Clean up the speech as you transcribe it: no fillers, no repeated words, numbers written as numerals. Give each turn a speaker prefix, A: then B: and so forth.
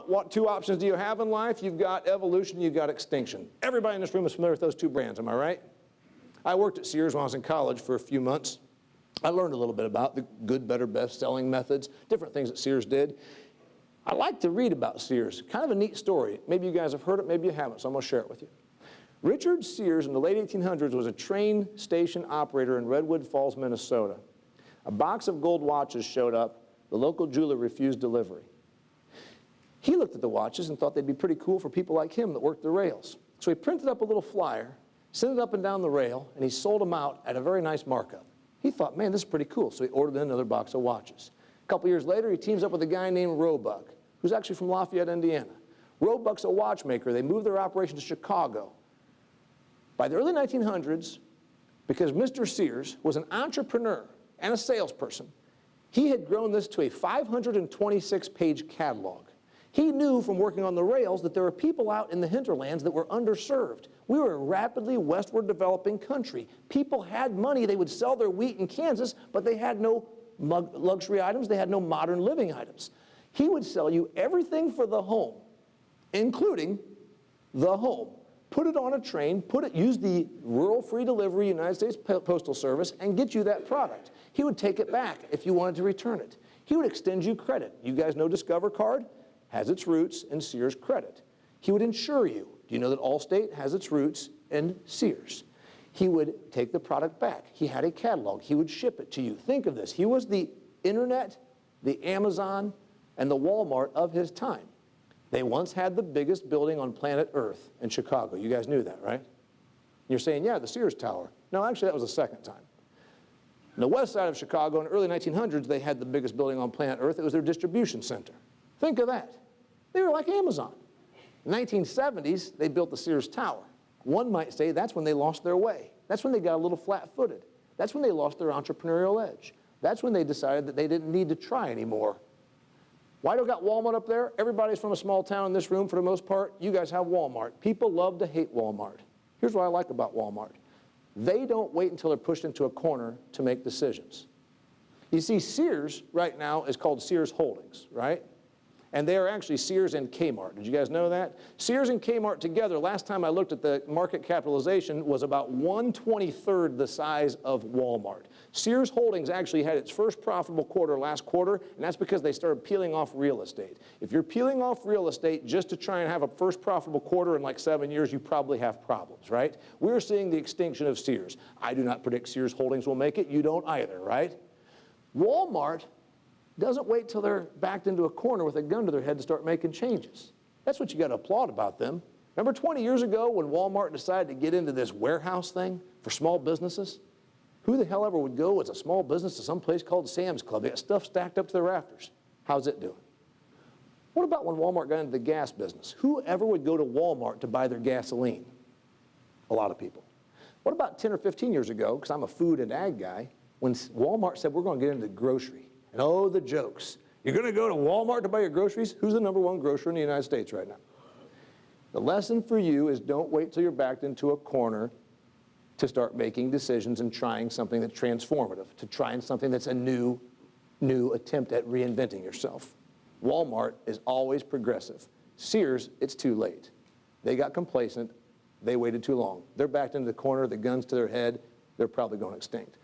A: What two options do you have in life? You've got evolution, you've got extinction. Everybody in this room is familiar with those two brands, am I right? I worked at Sears when I was in college for a few months. I learned a little bit about the good, better, best selling methods, different things that Sears did. I like to read about Sears. Kind of a neat story. Maybe you guys have heard it, maybe you haven't, so I'm going to share it with you. Richard Sears in the late 1800s was a train station operator in Redwood Falls, Minnesota. A box of gold watches showed up. The local jeweler refused delivery. He looked at the watches and thought they'd be pretty cool for people like him that worked the rails. So he printed up a little flyer, sent it up and down the rail, and he sold them out at a very nice markup. He thought, man, this is pretty cool, so he ordered another box of watches. A couple years later, he teams up with a guy named Roebuck, who's actually from Lafayette, Indiana. Roebuck's a watchmaker. They moved their operation to Chicago. By the early 1900s, because Mr. Sears was an entrepreneur and a salesperson, he had grown this to a 526-page catalog. He knew from working on the rails that there were people out in the hinterlands that were underserved. We were a rapidly westward developing country. People had money. They would sell their wheat in Kansas, but they had no luxury items. They had no modern living items. He would sell you everything for the home, including the home. Put it on a train, use the rural free delivery United States Postal Service and get you that product. He would take it back if you wanted to return it. He would extend you credit. You guys know Discover Card has its roots in Sears Credit. He would insure you. Do you know that Allstate has its roots in Sears? He would take the product back. He had a catalog. He would ship it to you. Think of this. He was the internet, the Amazon, and the Walmart of his time. They once had the biggest building on planet Earth in Chicago. You guys knew that, right? You're saying, yeah, the Sears Tower. No, actually, that was the second time. On the west side of Chicago, in the early 1900s, they had the biggest building on planet Earth. It was their distribution center. Think of that. They were like Amazon. In the 1970s, they built the Sears Tower. One might say that's when they lost their way. That's when they got a little flat-footed. That's when they lost their entrepreneurial edge. That's when they decided that they didn't need to try anymore. Why do we got Walmart up there? Everybody's from a small town in this room for the most part. You guys have Walmart. People love to hate Walmart. Here's what I like about Walmart. They don't wait until they're pushed into a corner to make decisions. You see, Sears right now is called Sears Holdings, right? And they are actually Sears and Kmart. Did you guys know that? Sears and Kmart together, last time I looked at the market capitalization, was about 1/23 the size of Walmart. Sears Holdings actually had its first profitable quarter last quarter, and that's because they started peeling off real estate. If you're peeling off real estate just to try and have a first profitable quarter in like 7 years, you probably have problems, right? We're seeing the extinction of Sears. I do not predict Sears Holdings will make it. You don't either, right? Walmart doesn't wait till they're backed into a corner with a gun to their head to start making changes. That's what you got to applaud about them. Remember 20 years ago when Walmart decided to get into this warehouse thing for small businesses? Who the hell ever would go as a small business to some place called Sam's Club? They got stuff stacked up to the rafters. How's it doing? What about when Walmart got into the gas business? Who ever would go to Walmart to buy their gasoline? A lot of people. What about 10 or 15 years ago, because I'm a food and ag guy, when Walmart said we're going to get into grocery? And oh, the jokes. You're going to go to Walmart to buy your groceries? Who's the #1 grocer in the United States right now? The lesson for you is don't wait till you're backed into a corner to start making decisions and trying something that's transformative, to trying something that's a new attempt at reinventing yourself. Walmart is always progressive. Sears, it's too late. They got complacent. They waited too long. They're backed into the corner, the guns to their head. They're probably going extinct.